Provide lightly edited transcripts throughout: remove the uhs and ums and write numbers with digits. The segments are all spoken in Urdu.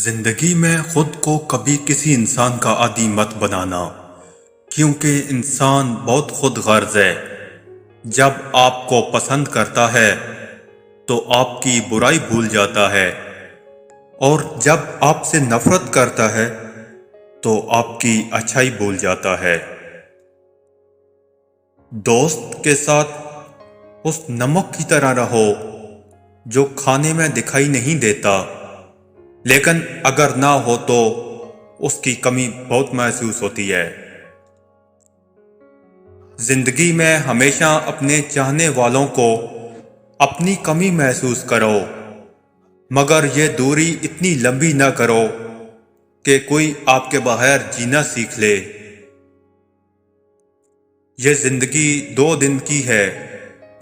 زندگی میں خود کو کبھی کسی انسان کا عادی مت بنانا، کیونکہ انسان بہت خود غرض ہے۔ جب آپ کو پسند کرتا ہے تو آپ کی برائی بھول جاتا ہے، اور جب آپ سے نفرت کرتا ہے تو آپ کی اچھائی بھول جاتا ہے۔ دوست کے ساتھ اس نمک کی طرح رہو جو کھانے میں دکھائی نہیں دیتا، لیکن اگر نہ ہو تو اس کی کمی بہت محسوس ہوتی ہے۔ زندگی میں ہمیشہ اپنے چاہنے والوں کو اپنی کمی محسوس کرو، مگر یہ دوری اتنی لمبی نہ کرو کہ کوئی آپ کے بغیر جینا سیکھ لے۔ یہ زندگی 2 دن کی ہے،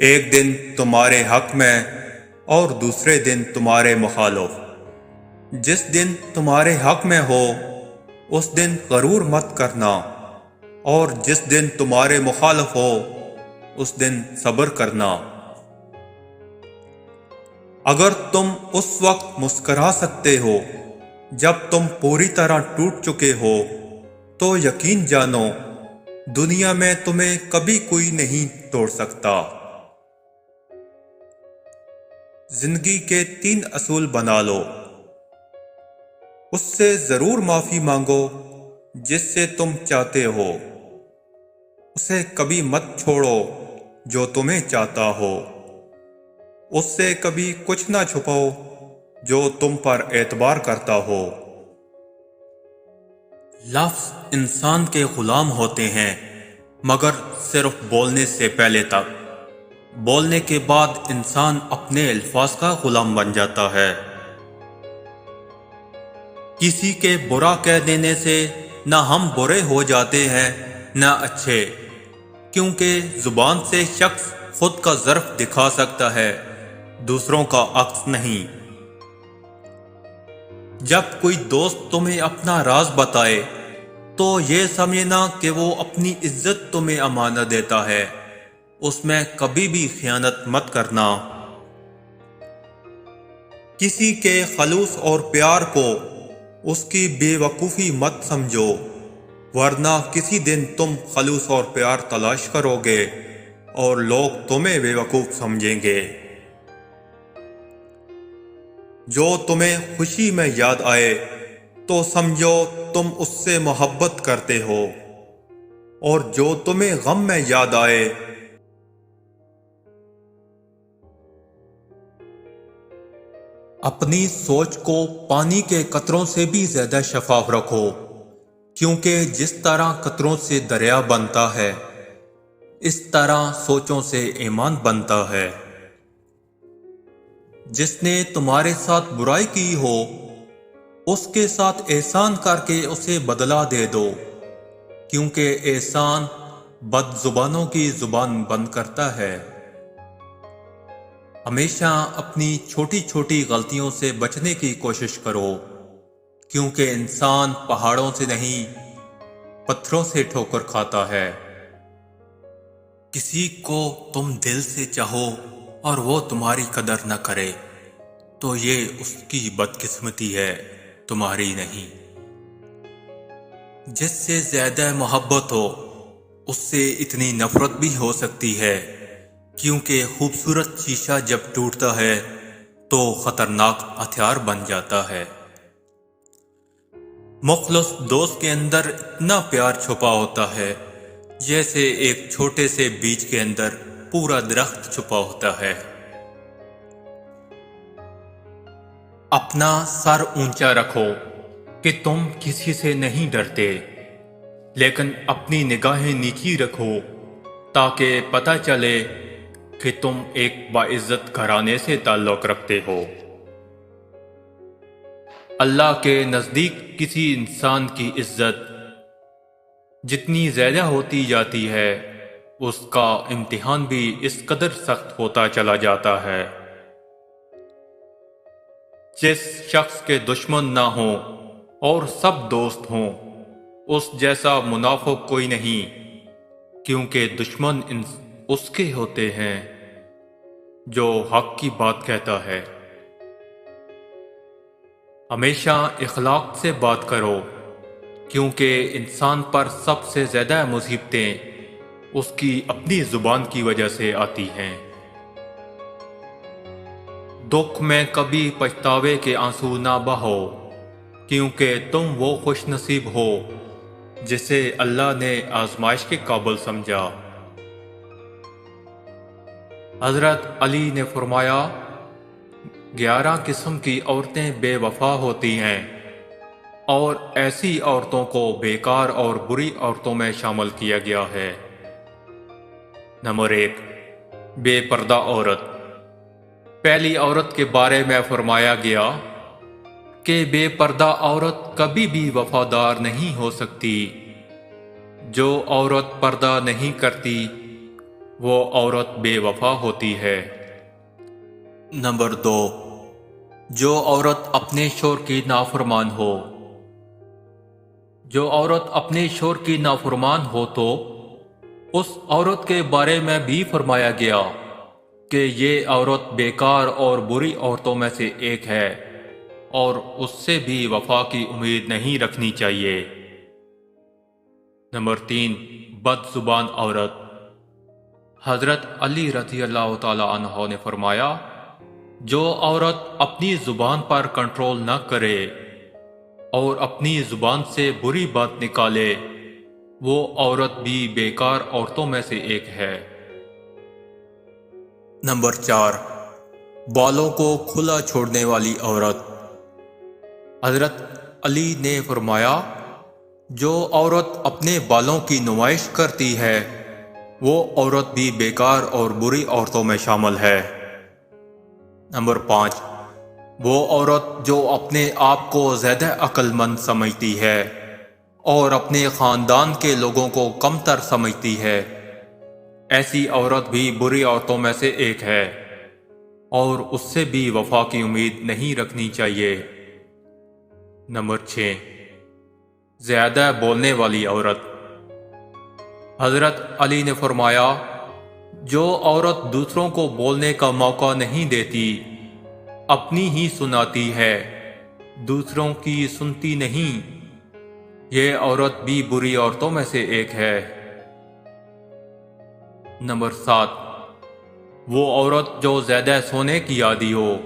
ایک دن تمہارے حق میں اور دوسرے دن تمہارے مخالف۔ جس دن تمہارے حق میں ہو اس دن غرور مت کرنا، اور جس دن تمہارے مخالف ہو اس دن صبر کرنا۔ اگر تم اس وقت مسکرا سکتے ہو جب تم پوری طرح ٹوٹ چکے ہو تو یقین جانو دنیا میں تمہیں کبھی کوئی نہیں توڑ سکتا۔ زندگی کے 3 اصول بنا لو۔ اس سے ضرور معافی مانگو جس سے تم چاہتے ہو، اسے کبھی مت چھوڑو جو تمہیں چاہتا ہو، اس سے کبھی کچھ نہ چھپاؤ جو تم پر اعتبار کرتا ہو۔ لفظ انسان کے غلام ہوتے ہیں، مگر صرف بولنے سے پہلے تک۔ بولنے کے بعد انسان اپنے الفاظ کا غلام بن جاتا ہے۔ کسی کے برا کہہ دینے سے نہ ہم برے ہو جاتے ہیں نہ اچھے، کیونکہ زبان سے شخص خود کا ظرف دکھا سکتا ہے، دوسروں کا عکس نہیں۔ جب کوئی دوست تمہیں اپنا راز بتائے تو یہ سمجھنا کہ وہ اپنی عزت تمہیں امانت دیتا ہے، اس میں کبھی بھی خیانت مت کرنا۔ کسی کے خلوص اور پیار کو اس کی بے وقوفی مت سمجھو، ورنہ کسی دن تم خلوص اور پیار تلاش کرو گے اور لوگ تمہیں بے وقوف سمجھیں گے۔ جو تمہیں خوشی میں یاد آئے تو سمجھو تم اس سے محبت کرتے ہو، اور جو تمہیں غم میں یاد آئے اپنی سوچ کو پانی کے قطروں سے بھی زیادہ شفاف رکھو، کیونکہ جس طرح قطروں سے دریا بنتا ہے اس طرح سوچوں سے ایمان بنتا ہے۔ جس نے تمہارے ساتھ برائی کی ہو اس کے ساتھ احسان کر کے اسے بدلہ دے دو، کیونکہ احسان بد زبانوں کی زبان بند کرتا ہے۔ ہمیشہ اپنی چھوٹی چھوٹی غلطیوں سے بچنے کی کوشش کرو، کیونکہ انسان پہاڑوں سے نہیں پتھروں سے ٹھوکر کھاتا ہے۔ کسی کو تم دل سے چاہو اور وہ تمہاری قدر نہ کرے تو یہ اس کی بدقسمتی ہے، تمہاری نہیں۔ جس سے زیادہ محبت ہو اس سے اتنی نفرت بھی ہو سکتی ہے، کیونکہ خوبصورت شیشہ جب ٹوٹتا ہے تو خطرناک ہتھیار بن جاتا ہے۔ مخلص دوست کے اندر اتنا پیار چھپا ہوتا ہے جیسے ایک چھوٹے سے بیج کے اندر پورا درخت چھپا ہوتا ہے۔ اپنا سر اونچا رکھو کہ تم کسی سے نہیں ڈرتے، لیکن اپنی نگاہیں نیچی رکھو تاکہ پتہ چلے کہ تم ایک باعزت گھرانے سے تعلق رکھتے ہو۔ اللہ کے نزدیک کسی انسان کی عزت جتنی زیادہ ہوتی جاتی ہے اس کا امتحان بھی اس قدر سخت ہوتا چلا جاتا ہے۔ جس شخص کے دشمن نہ ہوں اور سب دوست ہوں اس جیسا منافق کوئی نہیں، کیونکہ دشمن اس کے ہوتے ہیں جو حق کی بات کہتا ہے۔ ہمیشہ اخلاق سے بات کرو، کیونکہ انسان پر سب سے زیادہ مصیبتیں اس کی اپنی زبان کی وجہ سے آتی ہیں۔ دکھ میں کبھی پچھتاوے کے آنسو نہ بہو، کیونکہ تم وہ خوش نصیب ہو جسے اللہ نے آزمائش کے قابل سمجھا۔ حضرت علی نے فرمایا، 11 قسم کی عورتیں بے وفا ہوتی ہیں، اور ایسی عورتوں کو بیکار اور بری عورتوں میں شامل کیا گیا ہے۔ نمبر 1، بے پردہ عورت۔ پہلی عورت کے بارے میں فرمایا گیا کہ بے پردہ عورت کبھی بھی وفادار نہیں ہو سکتی۔ جو عورت پردہ نہیں کرتی وہ عورت بے وفا ہوتی ہے۔ نمبر 2، جو عورت اپنے شوہر کی نافرمان ہو۔ جو عورت اپنے شوہر کی نافرمان ہو تو اس عورت کے بارے میں بھی فرمایا گیا کہ یہ عورت بیکار اور بری عورتوں میں سے ایک ہے، اور اس سے بھی وفا کی امید نہیں رکھنی چاہیے۔ نمبر 3، بد زبان عورت۔ حضرت علی رضی اللہ تعالی عنہ نے فرمایا، جو عورت اپنی زبان پر کنٹرول نہ کرے اور اپنی زبان سے بری بات نکالے، وہ عورت بھی بیکار عورتوں میں سے ایک ہے۔ نمبر 4، بالوں کو کھلا چھوڑنے والی عورت۔ حضرت علی نے فرمایا، جو عورت اپنے بالوں کی نمائش کرتی ہے وہ عورت بھی بیکار اور بری عورتوں میں شامل ہے۔ نمبر 5، وہ عورت جو اپنے آپ کو زیادہ عقل مند سمجھتی ہے اور اپنے خاندان کے لوگوں کو کم تر سمجھتی ہے، ایسی عورت بھی بری عورتوں میں سے ایک ہے، اور اس سے بھی وفا کی امید نہیں رکھنی چاہیے۔ نمبر 6، زیادہ بولنے والی عورت۔ حضرت علی نے فرمایا، جو عورت دوسروں کو بولنے کا موقع نہیں دیتی، اپنی ہی سناتی ہے، دوسروں کی سنتی نہیں، یہ عورت بھی بری عورتوں میں سے ایک ہے۔ نمبر 7، وہ عورت جو زیادہ سونے کی عادی ہو،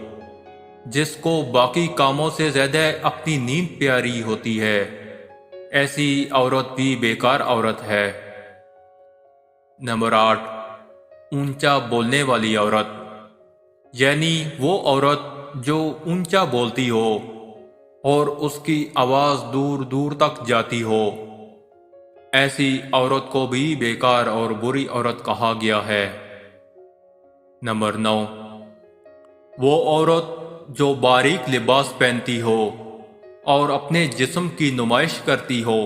جس کو باقی کاموں سے زیادہ اپنی نیند پیاری ہوتی ہے، ایسی عورت بھی بیکار عورت ہے۔ نمبر 8، اونچا بولنے والی عورت، یعنی وہ عورت جو اونچا بولتی ہو اور اس کی آواز دور دور تک جاتی ہو، ایسی عورت کو بھی بیکار اور بری عورت کہا گیا ہے۔ نمبر 9، وہ عورت جو باریک لباس پہنتی ہو اور اپنے جسم کی نمائش کرتی ہو،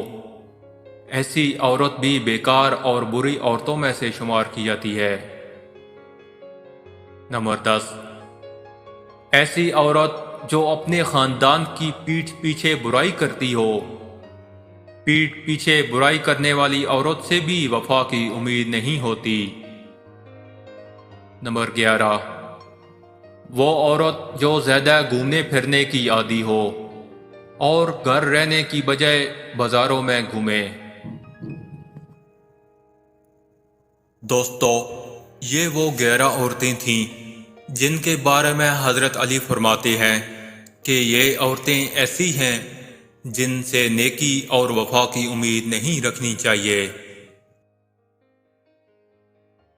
ایسی عورت بھی بیکار اور بری عورتوں میں سے شمار کی جاتی ہے۔ نمبر 10، ایسی عورت جو اپنے خاندان کی پیٹھ پیچھے برائی کرتی ہو۔ پیٹھ پیچھے برائی کرنے والی عورت سے بھی وفا کی امید نہیں ہوتی۔ نمبر 11، وہ عورت جو زیادہ گھومنے پھرنے کی عادی ہو اور گھر رہنے کی بجائے بازاروں میں گھومے۔ دوستو، یہ وہ 11 عورتیں تھیں جن کے بارے میں حضرت علی فرماتے ہیں کہ یہ عورتیں ایسی ہیں جن سے نیکی اور وفا کی امید نہیں رکھنی چاہیے۔